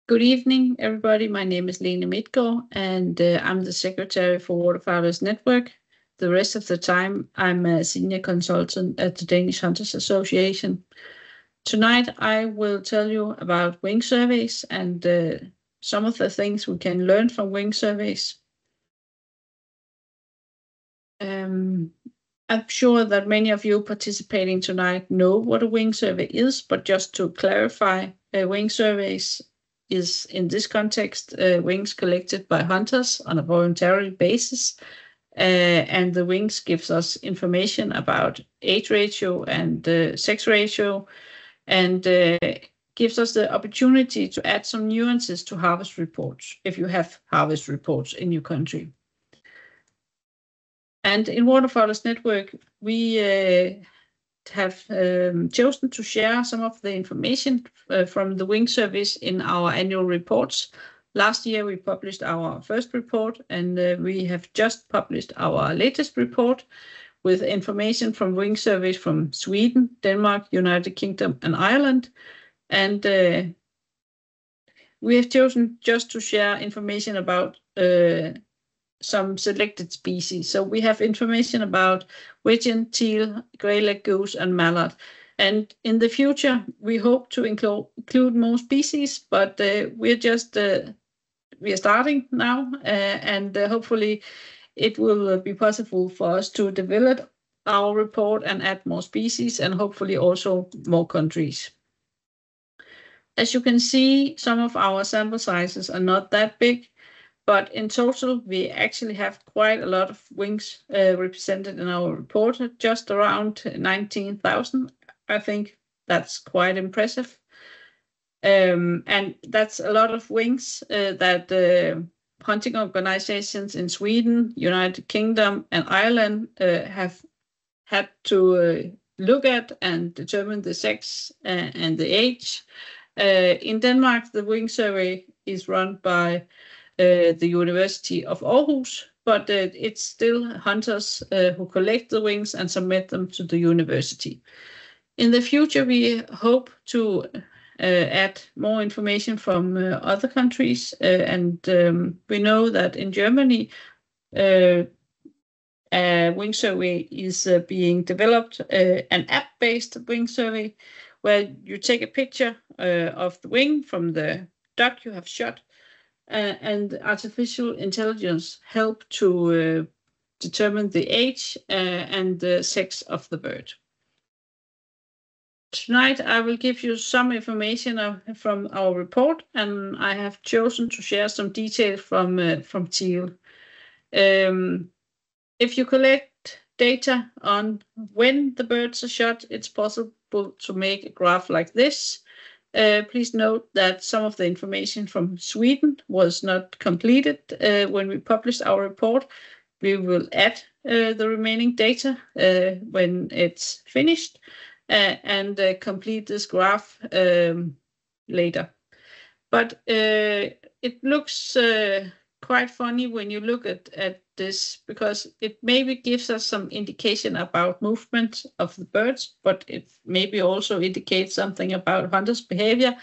Good evening, everybody. My name is Lene Midgaard, and I'm the secretary for Waterfowlers Network. The rest of the time, I'm a senior consultant at the Danish Hunters Association. Tonight, I will tell you about wing surveys and some of the things we can learn from wing surveys. I'm sure that many of you participating tonight know what a wing survey is, but just to clarify, wing surveys is in this context wings collected by hunters on a voluntary basis, and the wings gives us information about age ratio and sex ratio, and gives us the opportunity to add some nuances to harvest reports if you have harvest reports in your country. And in Waterfowlers Network, we have chosen to share some of the information from the wing surveys in our annual reports. Last year, we published our first report, and we have just published our latest report with information from wing surveys from Sweden, Denmark, United Kingdom, and Ireland. And we have chosen just to share information about some selected species. So we have information about widgeon, teal, grey-leg goose, and mallard. And in the future, we hope to include more species, but we are starting now, and hopefully it will be possible for us to develop our report and add more species, and hopefully also more countries. As you can see, some of our sample sizes are not that big, but in total, we actually have quite a lot of wings represented in our report, just around 19,000. I think that's quite impressive. And that's a lot of wings that hunting organizations in Sweden, United Kingdom, and Ireland have had to look at and determine the sex and the age. In Denmark, the wing survey is run by the University of Aarhus, but it's still hunters who collect the wings and submit them to the university. In the future, we hope to add more information from other countries, and we know that in Germany, a wing survey is being developed, an app-based wing survey, where you take a picture of the wing from the duck you have shot, and artificial intelligence help to determine the age and the sex of the bird. Tonight, I will give you some information from our report, and I have chosen to share some details from teal. If you collect data on when the birds are shot, it's possible to make a graph like this. Please note that some of the information from Sweden was not completed when we published our report. We will add the remaining data when it's finished and complete this graph later. But it looks quite funny when you look at this, because it maybe gives us some indication about movement of the birds, but it maybe also indicates something about hunters' behavior.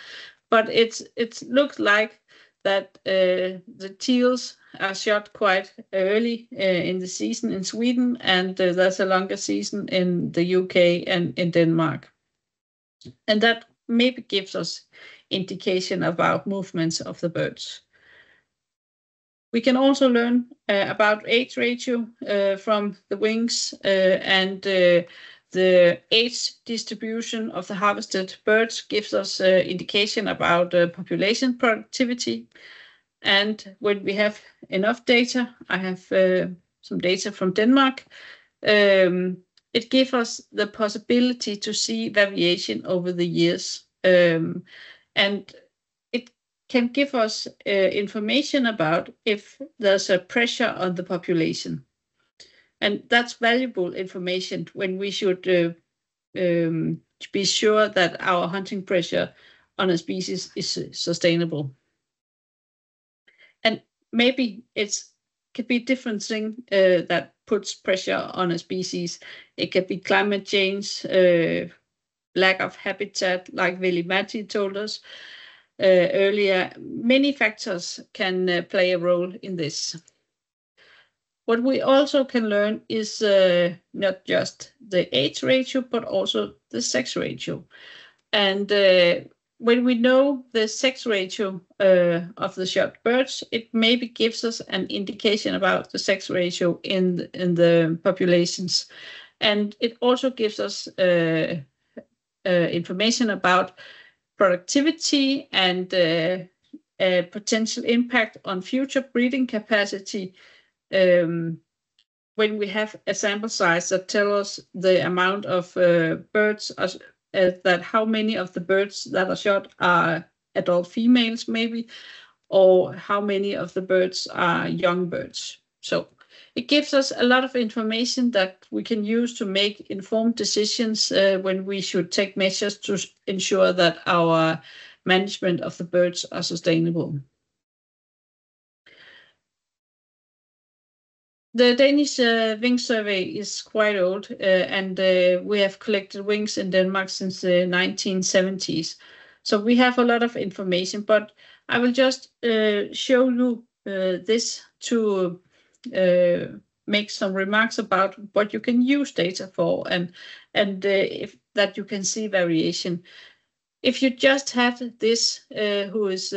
But it looks like that the teals are shot quite early in the season in Sweden, and there's a longer season in the UK and in Denmark. And that maybe gives us indication about movements of the birds. We can also learn about age ratio from the wings and the age distribution of the harvested birds gives us indication about population productivity. And when we have enough data, I have some data from Denmark, it gives us the possibility to see variation over the years. And can give us information about if there's a pressure on the population. And that's valuable information when we should be sure that our hunting pressure on a species is sustainable. And maybe it could be different thing that puts pressure on a species. It could be climate change, lack of habitat, like Veli-Matti told us. earlier, many factors can play a role in this. What we also can learn is not just the age ratio, but also the sex ratio. And when we know the sex ratio of the shot birds, it maybe gives us an indication about the sex ratio in the populations. And it also gives us information about productivity and potential impact on future breeding capacity when we have a sample size that tell us the amount of birds, that how many of the birds that are shot are adult females maybe, or how many of the birds are young birds. So it gives us a lot of information that we can use to make informed decisions when we should take measures to ensure that our management of the birds are sustainable. The Danish wing survey is quite old, and we have collected wings in Denmark since the 1970s. So we have a lot of information, but I will just show you this to make some remarks about what you can use data for, and if that you can see variation. If you just had this, that's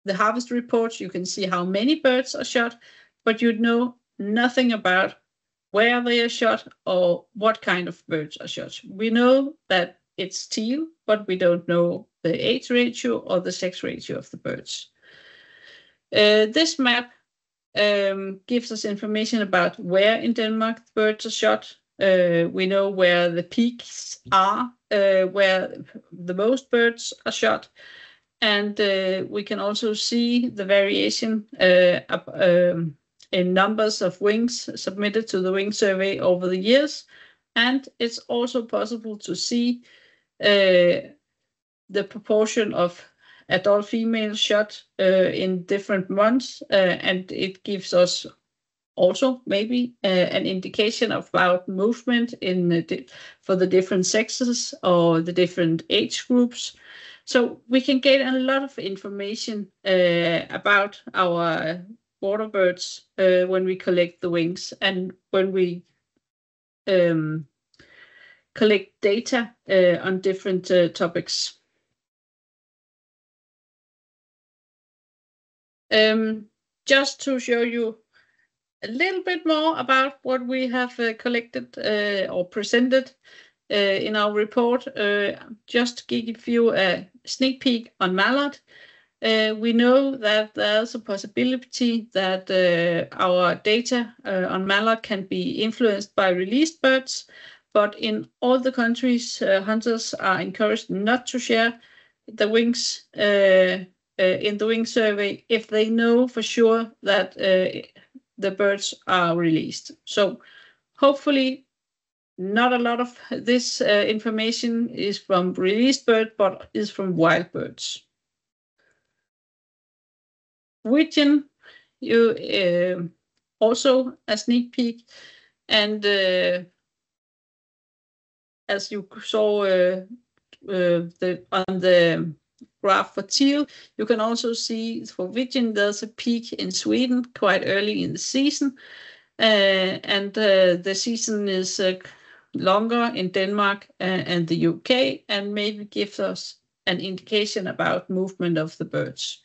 the harvest reports, you can see how many birds are shot, but you know nothing about where they are shot or what kind of birds are shot. We know that it's teal, but we don't know the age ratio or the sex ratio of the birds. This map gives us information about where in Denmark the birds are shot. We know where the peaks are, where the most birds are shot. And we can also see the variation in numbers of wings submitted to the wing survey over the years. And it's also possible to see the proportion of adult females shot in different months. And it gives us also maybe an indication about movement for the different sexes or the different age groups. So we can get a lot of information about our water birds when we collect the wings and when we collect data on different topics. Just to show you a little bit more about what we have collected or presented in our report, just to give you a sneak peek on mallard. We know that there's a possibility that our data on mallard can be influenced by released birds, but in all the countries, hunters are encouraged not to share the wings in the wing survey if they know for sure that the birds are released. So hopefully not a lot of this information is from released birds, but is from wild birds. Wigeon, you also a sneak peek, and as you saw on the graph for teal, you can also see for Wigeon there's a peak in Sweden quite early in the season, and the season is longer in Denmark and the UK, and maybe gives us an indication about movement of the birds.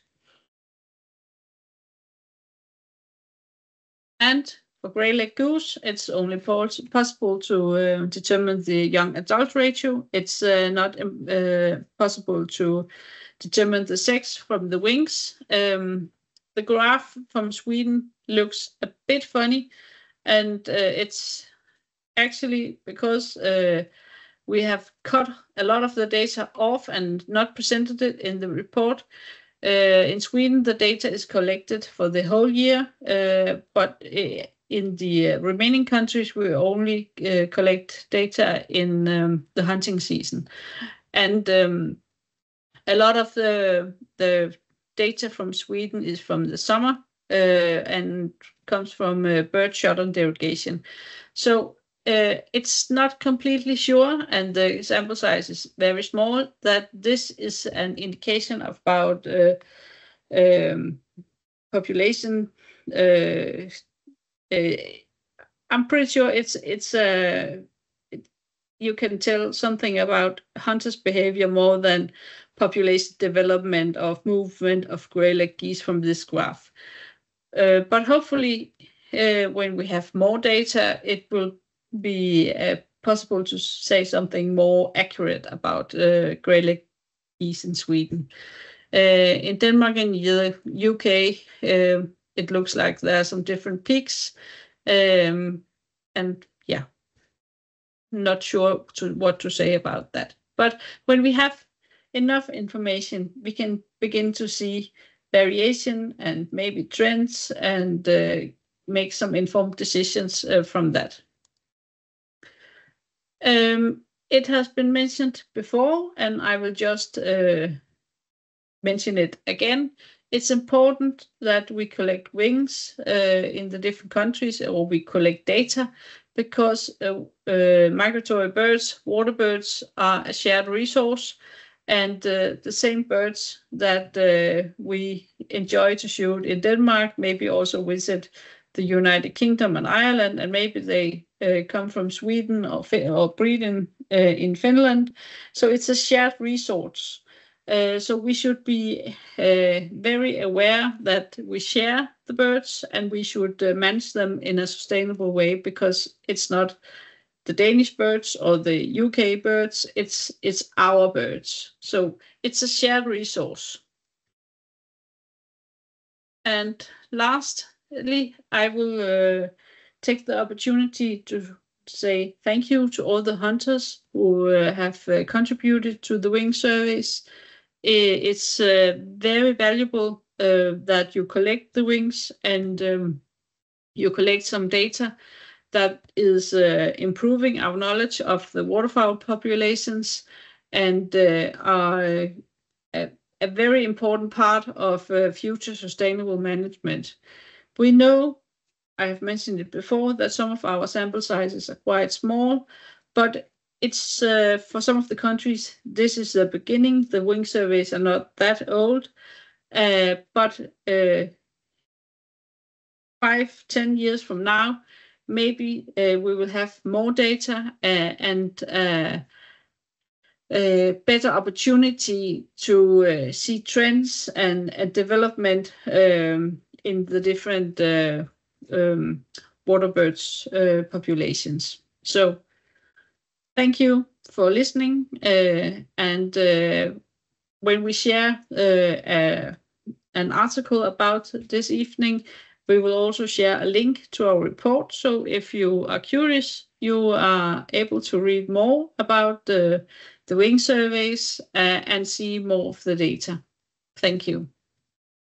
And for grey-legged goose, it's only possible to determine the young adult ratio. It's not possible to determine the sex from the wings. The graph from Sweden looks a bit funny, and it's actually because we have cut a lot of the data off and not presented it in the report. In Sweden, the data is collected for the whole year, but in the remaining countries, we only collect data in the hunting season. And a lot of the data from Sweden is from the summer and comes from bird shot on derogation. So it's not completely sure, and the sample size is very small, that this is an indication about population. I'm pretty sure you can tell something about hunters' behavior more than population development of movement of grey-legged geese from this graph. But hopefully, when we have more data, it will be possible to say something more accurate about grey-legged geese in Sweden. In Denmark and the UK, it looks like there are some different peaks. And yeah, not sure what to say about that. But when we have enough information, we can begin to see variation and maybe trends and make some informed decisions from that. It has been mentioned before, and I will just mention it again. It's important that we collect wings in the different countries, or we collect data, because migratory birds, water birds, are a shared resource, and the same birds that we enjoy to shoot in Denmark maybe also visit the United Kingdom and Ireland, and maybe they come from Sweden or breed in Finland. So it's a shared resource. So we should be very aware that we share the birds, and we should manage them in a sustainable way, because it's not the Danish birds or the UK birds, it's our birds. So it's a shared resource. And lastly, I will take the opportunity to say thank you to all the hunters who have contributed to the wing surveys. It's very valuable that you collect the wings, and you collect some data that is improving our knowledge of the waterfowl populations, and are a very important part of future sustainable management. We know, I have mentioned it before, that some of our sample sizes are quite small, but it's for some of the countries, this is the beginning. The wing surveys are not that old, but 5-10 years from now, maybe we will have more data and better opportunity to see trends and development in the different water birds populations. So thank you for listening, and when we share an article about this evening, we will also share a link to our report. So if you are curious, you are able to read more about the wing surveys and see more of the data. Thank you.